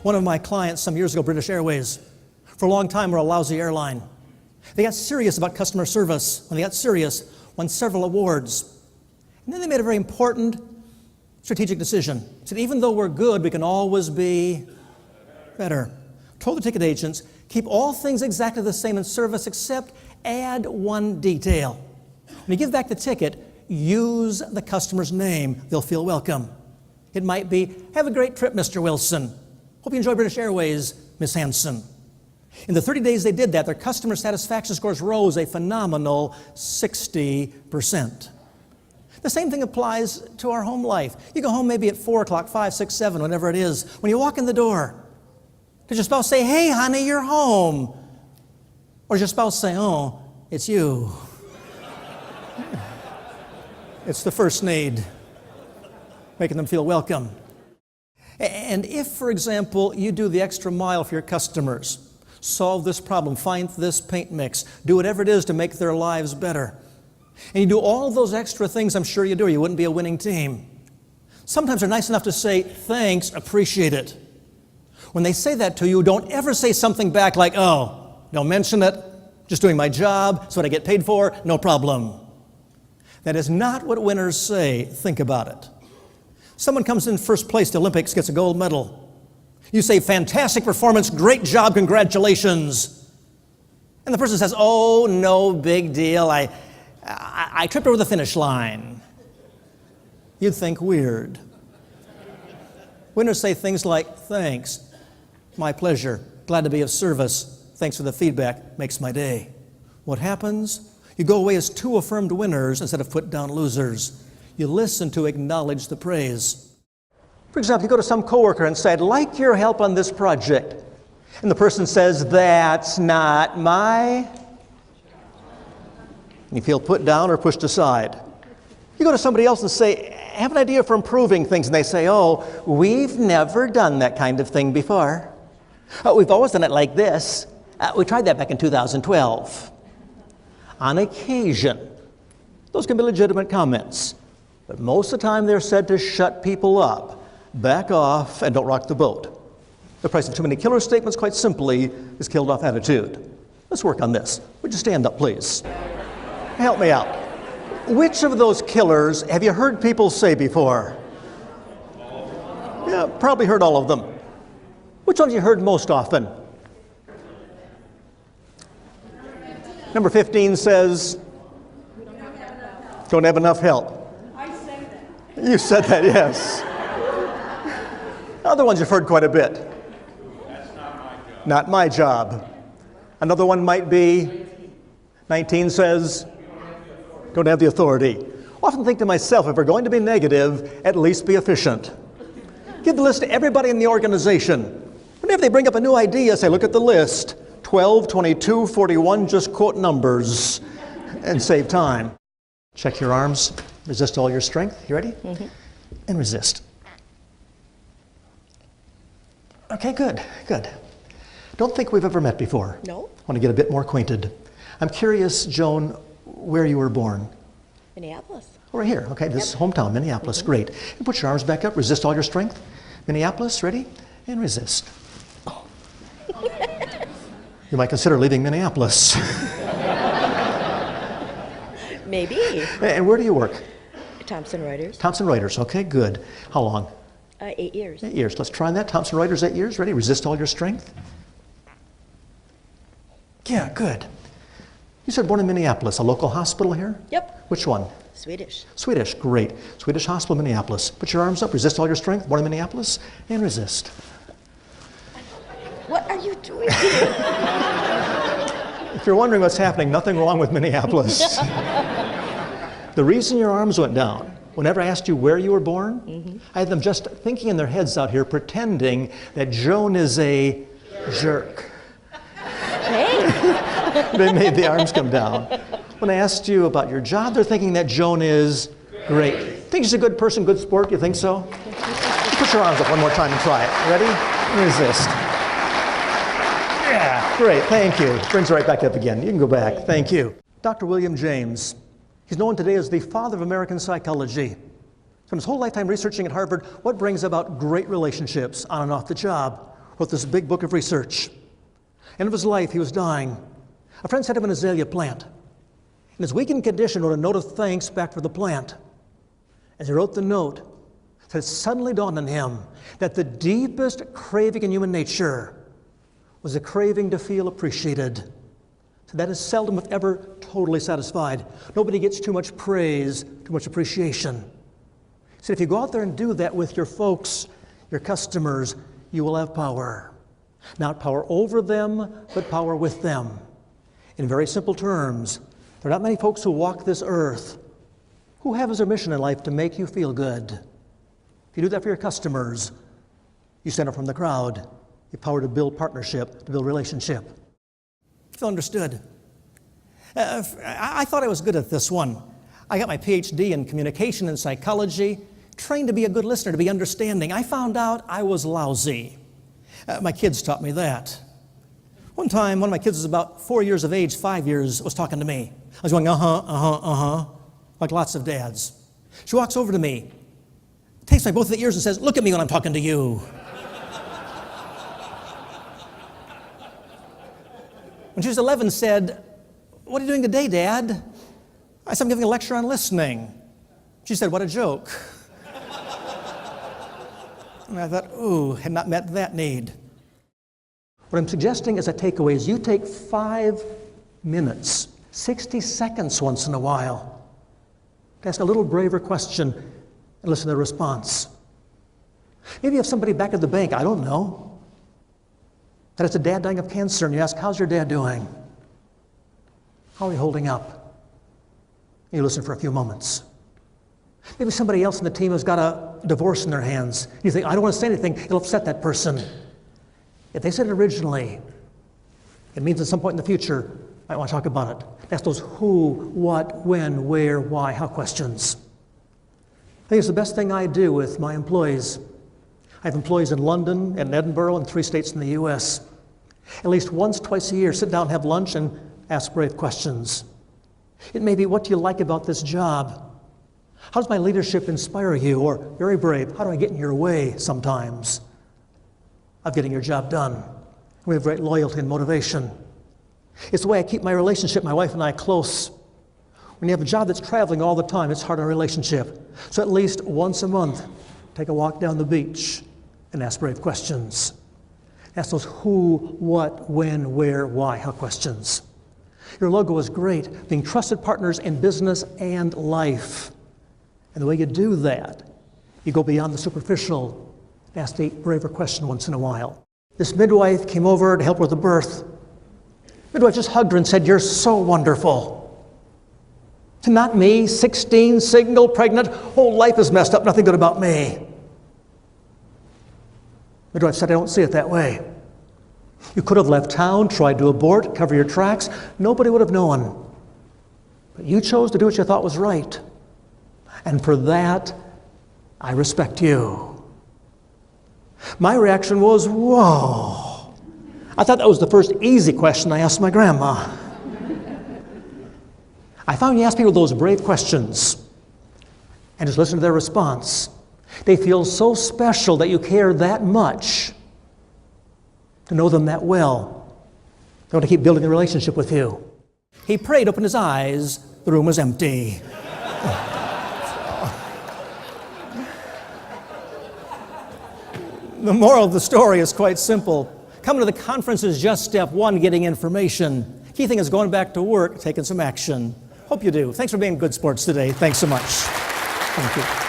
One of my clients some years ago, British Airways, for a long time were a lousy airline. They got serious about customer service. When they got serious, won several awards. And then they made a very important strategic decision. They said, even though we're good, we can always be better. Told the ticket agents, keep all things exactly the same in service except add one detail. When you give back the ticket, use the customer's name. They'll feel welcome. It might be, have a great trip, Mr. Wilson. Hope you enjoy British Airways, Miss Hanson. In the 30 days they did that, their customer satisfaction scores rose a phenomenal 60%. The same thing applies to our home life. You go home maybe at 4 o'clock, 5, 6, 7, whenever it is. When you walk in the door, does your spouse say, hey, honey, you're home? Or does your spouse say, oh, it's you? It's the first need, making them feel welcome. And if, for example, you do the extra mile for your customers, solve this problem, find this paint mix, do whatever it is to make their lives better, and you do all those extra things, I'm sure you do, or you wouldn't be a winning team. Sometimes they're nice enough to say, thanks, appreciate it. When they say that to you, don't ever say something back like, oh, don't mention it, just doing my job, it's what I get paid for, no problem. That is not what winners say. Think about it. Someone comes in first place to the Olympics, gets a gold medal. You say, fantastic performance, great job, congratulations. And the person says, oh, no big deal, I tripped over the finish line. You'd think weird. Winners say things like, thanks, my pleasure, glad to be of service, thanks for the feedback, makes my day. What happens? You go away as two affirmed winners instead of put down losers. You listen to acknowledge the praise. For example, you go to some coworker and say, I'd like your help on this project. And the person says, that's not my... You feel put down or pushed aside. You go to somebody else and say, I have an idea for improving things. And they say, oh, we've never done that kind of thing before. We've always done it like this. We tried that back in 2012. On occasion, those can be legitimate comments. But most of the time they're said to shut people up, back off, and don't rock the boat. The price of too many killer statements, quite simply, is killed off attitude. Let's work on this. Would you stand up, please? Help me out. Which of those killers have you heard people say before? Yeah, probably heard all of them. Which ones have you heard most often? Number 15 says, don't have enough help. I said that. You said that, yes. Other ones you've heard quite a bit. That's Not my job. Another one might be, 19 says, don't have the authority. Often think to myself, if we're going to be negative, at least be efficient. Give the list to everybody in the organization. Whenever they bring up a new idea, say, look at the list. 12, 22, 41, just quote numbers and save time. Check your arms, resist all your strength. You ready? Mm-hmm. And resist. Okay, good. Don't think we've ever met before. No. Want to get a bit more acquainted. I'm curious, Joan, where you were born. Minneapolis. Oh, right here. Okay, this is hometown, Minneapolis. Mm-hmm. Great. And put your arms back up. Resist all your strength. Minneapolis, ready? And resist. Oh. You might consider leaving Minneapolis. Maybe. And where do you work? Thomson Reuters. Thomson Reuters. Okay, good. How long? 8 years. 8 years. Let's try that. Thomson Reuters, 8 years. Ready? Resist all your strength. Yeah, good. You said born in Minneapolis. A local hospital here? Yep. Which one? Swedish. Swedish, great. Swedish hospital, Minneapolis. Put your arms up. Resist all your strength. Born in Minneapolis. And resist. What are you doing? If you're wondering what's happening, nothing wrong with Minneapolis. The reason your arms went down, whenever I asked you where you were born, mm-hmm. I had them just thinking in their heads out here, pretending that Joan is a jerk. Hey! They made the arms come down. When I asked you about your job, they're thinking that Joan is great. Think she's a good person, good sport? You think so? Put your arms up one more time and try it. Ready? Resist. Yeah, great, thank you. Brings it right back up again. You can go back. Thank you. Dr. William James. He's known today as the father of American psychology. From his whole lifetime researching at Harvard, what brings about great relationships on and off the job? wrote this big book of research. End of his life, he was dying. A friend sent him an azalea plant. In his weakened condition, wrote a note of thanks back for the plant. As he wrote the note, it suddenly dawned on him that the deepest craving in human nature was a craving to feel appreciated. So that is seldom, if ever, totally satisfied. Nobody gets too much praise, too much appreciation. So if you go out there and do that with your folks, your customers, you will have power. Not power over them, but power with them. In very simple terms, there are not many folks who walk this earth who have as their mission in life to make you feel good. If you do that for your customers, you stand up from the crowd. You have power to build partnership, to build relationship. Feel understood. I thought I was good at this one. I got my PhD in communication and psychology, trained to be a good listener, to be understanding. I found out I was lousy. My kids taught me that. One time, one of my kids was about 4 years of age, 5 years, was talking to me. I was going, like lots of dads. She walks over to me, takes my both of the ears and says, "Look at me when I'm talking to you." When she was 11, said, "What are you doing today, Dad?" I said, "I'm giving a lecture on listening." She said, "What a joke." And I thought, ooh, had not met that need. What I'm suggesting as a takeaway is you take 5 minutes, 60 seconds once in a while, to ask a little braver question and listen to their response. Maybe you have somebody back at the bank, I don't know, that it's a dad dying of cancer, and you ask, "How's your dad doing? How are you holding up?" And you listen for a few moments. Maybe somebody else in the team has got a divorce in their hands. You think, "I don't want to say anything, it'll upset that person." If they said it originally, it means at some point in the future, I want to talk about it. Ask those who, what, when, where, why, how questions. I think it's the best thing I do with my employees. I have employees in London and Edinburgh and 3 states in the U.S. At least once, twice a year, sit down, have lunch, and ask brave questions. It may be, what do you like about this job? How does my leadership inspire you? Or, very brave, how do I get in your way sometimes of getting your job done? We have great loyalty and motivation. It's the way I keep my relationship, my wife and I, close. When you have a job that's traveling all the time, it's hard on a relationship. So at least once a month, take a walk down the beach and ask brave questions. Ask those who, what, when, where, why, how questions. Your logo is great, being trusted partners in business and life. And the way you do that, you go beyond the superficial, ask the braver question once in a while. This midwife came over to help with the birth. Midwife just hugged her and said, "You're so wonderful." Not me, 16, single, pregnant, whole life is messed up, nothing good about me. Midwife said, "I don't see it that way. You could have left town, tried to abort, cover your tracks. Nobody would have known. But you chose to do what you thought was right. And for that, I respect you." My reaction was, whoa. I thought that was the first easy question I asked my grandma. I found when you ask people those brave questions and just listen to their response, they feel so special that you care that much to know them that well. They want to keep building a relationship with you. He prayed, opened his eyes, the room was empty. The moral of the story is quite simple. Coming to the conference is just step 1, getting information. Key thing is going back to work, taking some action. Hope you do. Thanks for being good sports today. Thanks so much. Thank you.